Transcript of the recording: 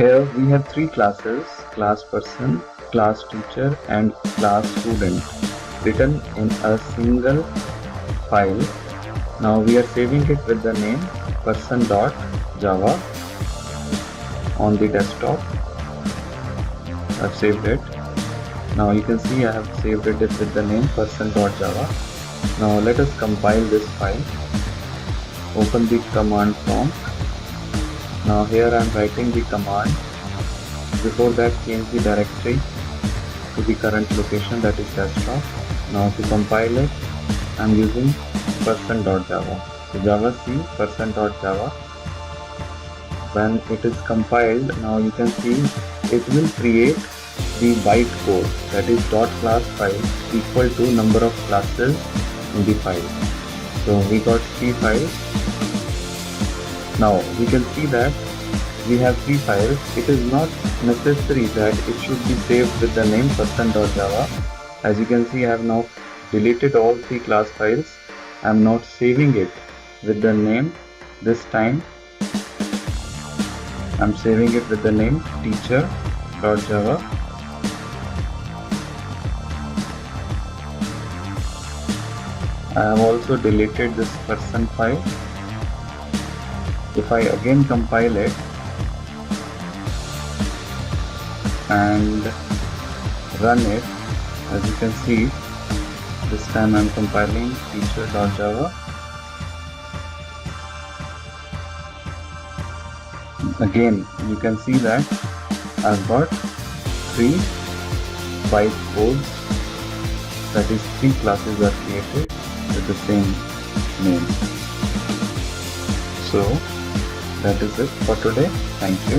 Here we have three classes: class person, class teacher and class student, written in a single file. Now we are saving it with the name person.java on the desktop. I've saved it. Now you can see I have saved it with the name person.java. Now let us compile this file. Open the command prompt. Now here I am writing the command. Before that, change the directory to the current location, that is desktop. Now to compile it, I am using person.java. So java c person.java. When it is compiled, now you can see it will create the bytecode, that is .class file equal to number of classes in the file. So we got 3 files. Now we can see that we have 3 files. It is not necessary that it should be saved with the name person.java. As you can see, I have now deleted all 3 class files. I am not saving it with the name. This time I am saving it with the name teacher.java. I have also deleted this person file. If I again compile it and run it, as you can see, this time I am compiling teacher.java. Again, you can see that I've got 3 bytecodes, that is 3 classes are created with the same name. So that is it for today. Thank you.